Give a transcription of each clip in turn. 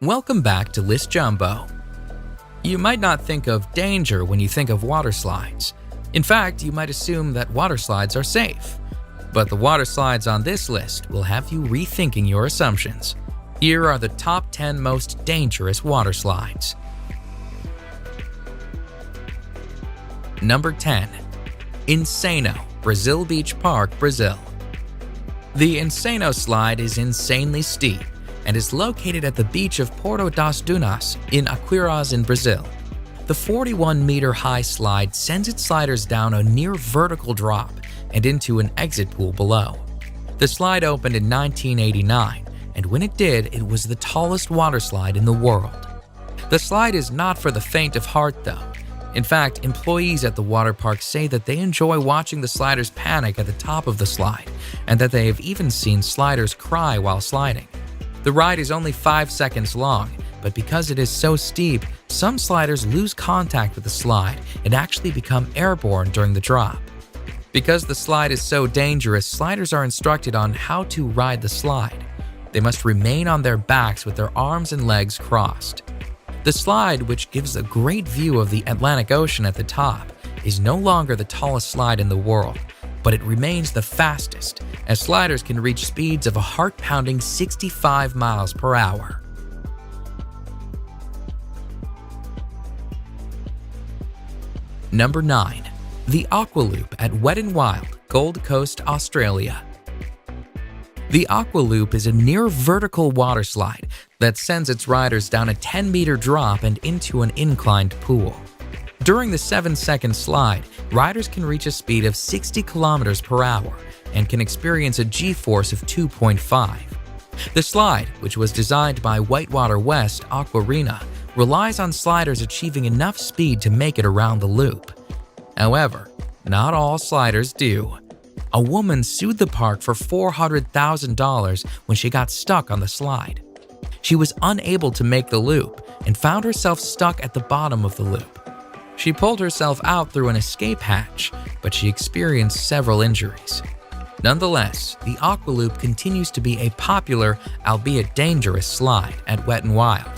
Welcome back to List Jumbo. You might not think of danger when you think of water slides. In fact, you might assume that water slides are safe. But the water slides on this list will have you rethinking your assumptions. Here are the top 10 most dangerous water slides. Number 10. Insano, Brazil Beach Park, Brazil. The Insano slide is insanely steep and is located at the beach of Porto das Dunas in Aquiraz in Brazil. The 41-meter-high slide sends its sliders down a near-vertical drop and into an exit pool below. The slide opened in 1989, and when it did, it was the tallest water slide in the world. The slide is not for the faint of heart, though. In fact, employees at the water park say that they enjoy watching the sliders panic at the top of the slide, and that they have even seen sliders cry while sliding. The ride is only 5 seconds long, but because it is so steep, some sliders lose contact with the slide and actually become airborne during the drop. Because the slide is so dangerous, sliders are instructed on how to ride the slide. They must remain on their backs with their arms and legs crossed. The slide, which gives a great view of the Atlantic Ocean at the top, is no longer the tallest slide in the world, but it remains the fastest, as sliders can reach speeds of a heart-pounding 65 miles per hour. Number 9. The Aqualoop at Wet n Wild, Gold Coast, Australia. The Aqualoop is a near-vertical water slide that sends its riders down a 10-meter drop and into an inclined pool. During the 7-second slide, riders can reach a speed of 60 kilometers per hour and can experience a G-force of 2.5. The slide, which was designed by Whitewater West Aquarena, relies on sliders achieving enough speed to make it around the loop. However, not all sliders do. A woman sued the park for $400,000 when she got stuck on the slide. She was unable to make the loop and found herself stuck at the bottom of the loop. She pulled herself out through an escape hatch, but she experienced several injuries. Nonetheless, the Aqualoop continues to be a popular, albeit dangerous, slide at Wet n Wild.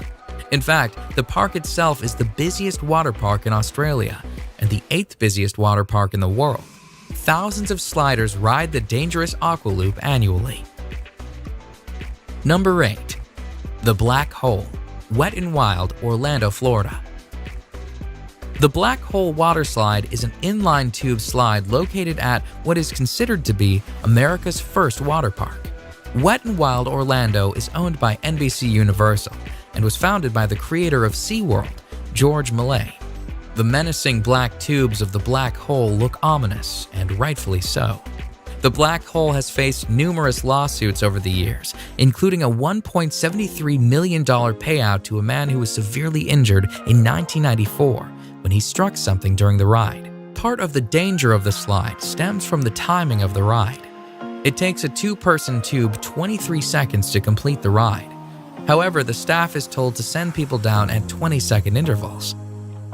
In fact, the park itself is the busiest water park in Australia and the 8th busiest water park in the world. Thousands of sliders ride the dangerous Aqualoop annually. Number 8. The Black Hole, Wet n Wild, Orlando, Florida. The Black Hole water slide is an inline tube slide located at what is considered to be America's first water park. Wet n Wild Orlando is owned by NBC Universal and was founded by the creator of SeaWorld, George Millay. The menacing black tubes of the black hole look ominous, and rightfully so. The black hole has faced numerous lawsuits over the years, including a $1.73 million payout to a man who was severely injured in 1994 when he struck something during the ride. Part of the danger of the slide stems from the timing of the ride. It takes a 2-person tube 23 seconds to complete the ride. However, the staff is told to send people down at 20-second intervals.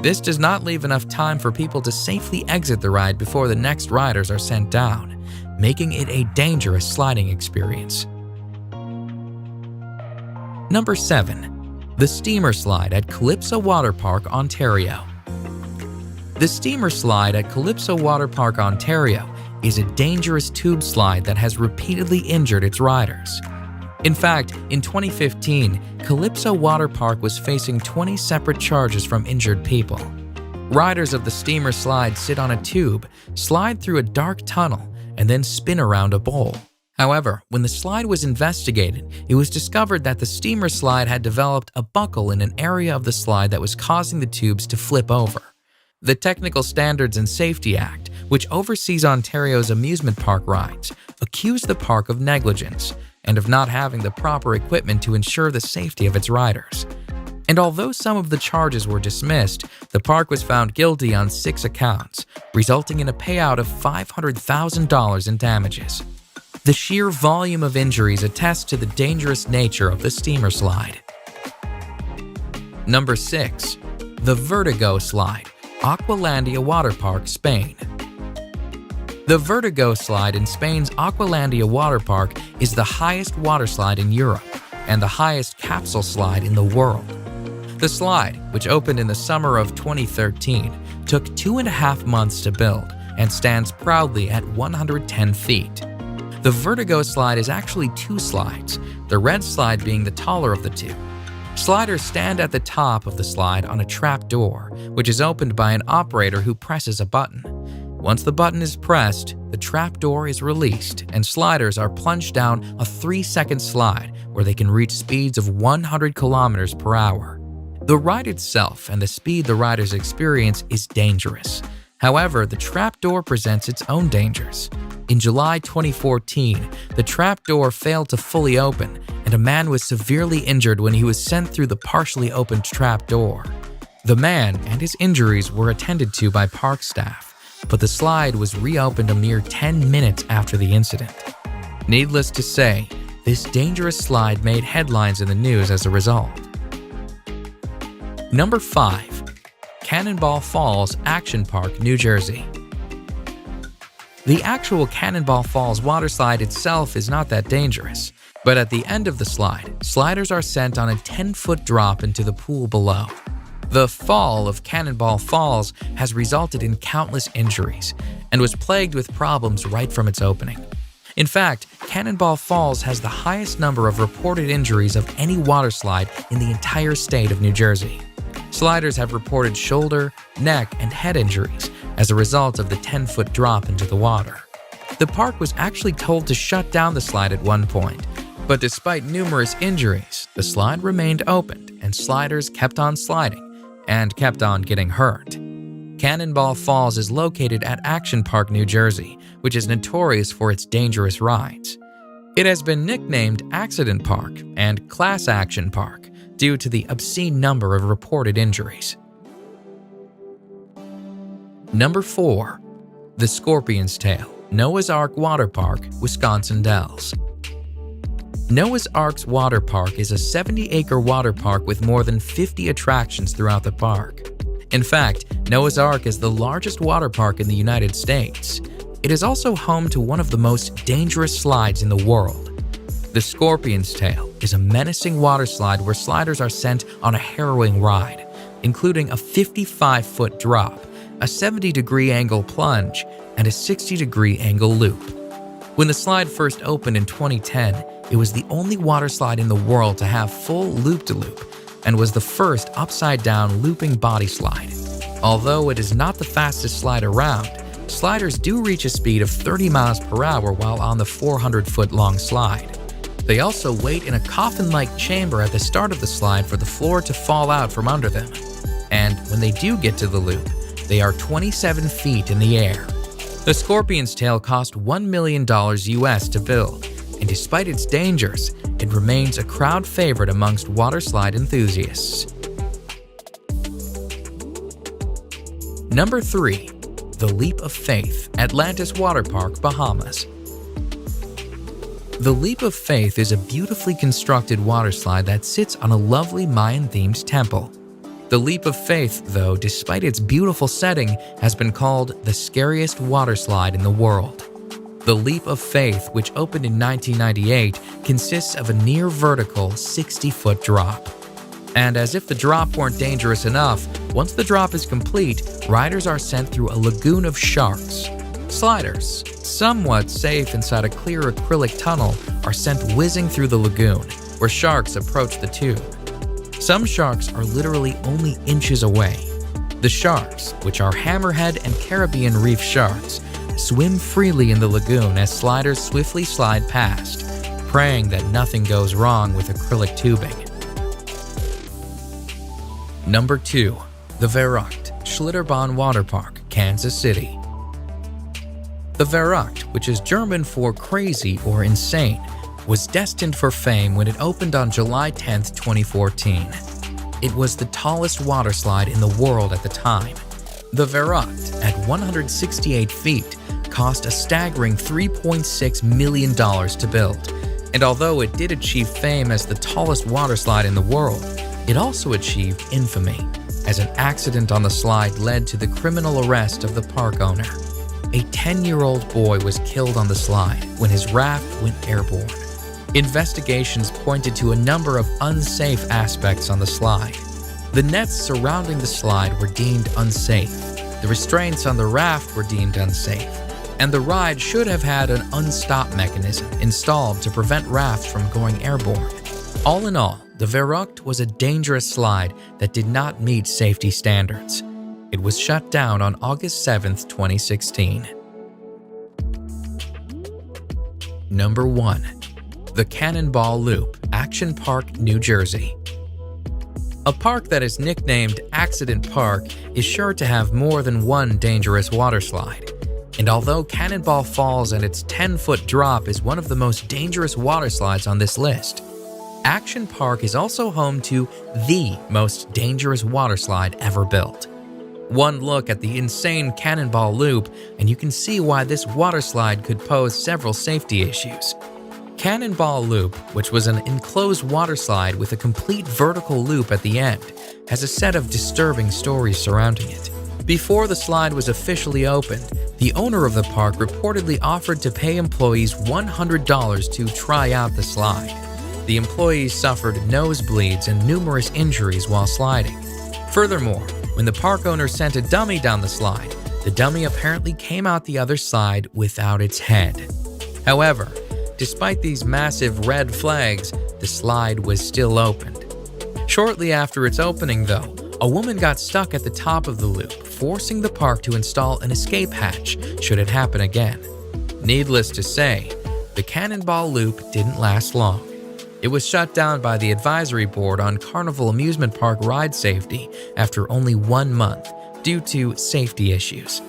This does not leave enough time for people to safely exit the ride before the next riders are sent down, making it a dangerous sliding experience. Number 7. The Steamer Slide at Calypso Water Park, Ontario. The Steamer Slide at Calypso Water Park, Ontario is a dangerous tube slide that has repeatedly injured its riders. In fact, in 2015, Calypso Water Park was facing 20 separate charges from injured people. Riders of the Steamer Slide sit on a tube, slide through a dark tunnel, and then spin around a bowl. However, when the slide was investigated, it was discovered that the Steamer Slide had developed a buckle in an area of the slide that was causing the tubes to flip over. The Technical Standards and Safety Act, which oversees Ontario's amusement park rides, accused the park of negligence and of not having the proper equipment to ensure the safety of its riders. And although some of the charges were dismissed, the park was found guilty on 6 accounts, resulting in a payout of $500,000 in damages. The sheer volume of injuries attests to the dangerous nature of the Steamer Slide. Number 6. The Vertigo Slide, Aqualandia Water Park, Spain. The Vertigo Slide in Spain's Aqualandia Water Park is the highest water slide in Europe, and the highest capsule slide in the world. The slide, which opened in the summer of 2013, took 2.5 months to build and stands proudly at 110 feet. The Vertigo slide is actually 2 slides, the red slide being the taller of the 2. Sliders stand at the top of the slide on a trap door, which is opened by an operator who presses a button. Once the button is pressed, the trap door is released and sliders are plunged down a 3-second slide where they can reach speeds of 100 kilometers per hour. The ride itself and the speed the riders experience is dangerous. However, the trap door presents its own dangers. In July 2014, the trap door failed to fully open, and a man was severely injured when he was sent through the partially opened trap door. The man and his injuries were attended to by park staff, but the slide was reopened a mere 10 minutes after the incident. Needless to say, this dangerous slide made headlines in the news as a result. Number 5. Cannonball Falls Action Park, New Jersey. The actual Cannonball Falls waterslide itself is not that dangerous, but at the end of the slide, sliders are sent on a 10-foot drop into the pool below. The fall of Cannonball Falls has resulted in countless injuries and was plagued with problems right from its opening. In fact, Cannonball Falls has the highest number of reported injuries of any waterslide in the entire state of New Jersey. Sliders have reported shoulder, neck, and head injuries as a result of the 10-foot drop into the water. The park was actually told to shut down the slide at one point, but despite numerous injuries, the slide remained opened and sliders kept on sliding and kept on getting hurt. Cannonball Falls is located at Action Park, New Jersey, which is notorious for its dangerous rides. It has been nicknamed Accident Park and Class Action Park due to the obscene number of reported injuries. Number 4. The Scorpion's Tail, Noah's Ark Water Park, Wisconsin Dells. Noah's Ark's Water Park is a 70-acre water park with more than 50 attractions throughout the park. In fact, Noah's Ark is the largest water park in the United States. It is also home to one of the most dangerous slides in the world. The Scorpion's Tail is a menacing water slide where sliders are sent on a harrowing ride, including a 55-foot drop, a 70-degree angle plunge, and a 60-degree angle loop. When the slide first opened in 2010, it was the only water slide in the world to have full loop-de-loop and was the first upside-down looping body slide. Although it is not the fastest slide around, sliders do reach a speed of 30 miles per hour while on the 400-foot-long slide. They also wait in a coffin-like chamber at the start of the slide for the floor to fall out from under them. And when they do get to the loop, they are 27 feet in the air. The Scorpion's Tail cost $1 million US to build, and despite its dangers, it remains a crowd favorite amongst waterslide enthusiasts. Number 3. The Leap of Faith, Atlantis Water Park, Bahamas. The Leap of Faith is a beautifully constructed waterslide that sits on a lovely Mayan-themed temple. The Leap of Faith, though, despite its beautiful setting, has been called the scariest waterslide in the world. The Leap of Faith, which opened in 1998, consists of a near-vertical 60-foot drop. And as if the drop weren't dangerous enough, once the drop is complete, riders are sent through a lagoon of sharks. Sliders, somewhat safe inside a clear acrylic tunnel, are sent whizzing through the lagoon, where sharks approach the tube. Some sharks are literally only inches away. The sharks, which are hammerhead and Caribbean reef sharks, swim freely in the lagoon as sliders swiftly slide past, praying that nothing goes wrong with acrylic tubing. Number 2. The Verrückt Schlitterbahn Water Park, Kansas City. The Verrückt, which is German for crazy or insane, was destined for fame when it opened on July 10, 2014. It was the tallest waterslide in the world at the time. The Verrückt, at 168 feet, cost a staggering $3.6 million to build, and although it did achieve fame as the tallest waterslide in the world, it also achieved infamy, as an accident on the slide led to the criminal arrest of the park owner. A 10-year-old boy was killed on the slide when his raft went airborne. Investigations pointed to a number of unsafe aspects on the slide. The nets surrounding the slide were deemed unsafe, the restraints on the raft were deemed unsafe, and the ride should have had an unstop mechanism installed to prevent rafts from going airborne. All in all, the Verrucht was a dangerous slide that did not meet safety standards. It was shut down on August 7, 2016. Number 1. The Cannonball Loop, Action Park, New Jersey. A park that is nicknamed Accident Park is sure to have more than one dangerous waterslide. And although Cannonball Falls and its 10-foot drop is one of the most dangerous waterslides on this list, Action Park is also home to the most dangerous waterslide ever built. One look at the insane Cannonball Loop and you can see why this waterslide could pose several safety issues. Cannonball Loop, which was an enclosed waterslide with a complete vertical loop at the end, has a set of disturbing stories surrounding it. Before the slide was officially opened, the owner of the park reportedly offered to pay employees $100 to try out the slide. The employees suffered nosebleeds and numerous injuries while sliding. Furthermore, when the park owner sent a dummy down the slide, the dummy apparently came out the other side without its head. However, despite these massive red flags, the slide was still opened. Shortly after its opening, though, a woman got stuck at the top of the loop, forcing the park to install an escape hatch should it happen again. Needless to say, the Cannonball Loop didn't last long. It was shut down by the Advisory Board on Carnival Amusement Park ride safety after only 1 month due to safety issues.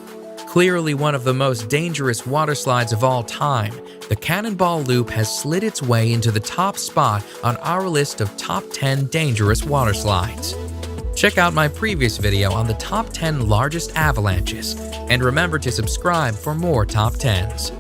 Clearly one of the most dangerous waterslides of all time, the Cannonball Loop has slid its way into the top spot on our list of top 10 dangerous waterslides. Check out my previous video on the top 10 largest avalanches, and remember to subscribe for more top 10s.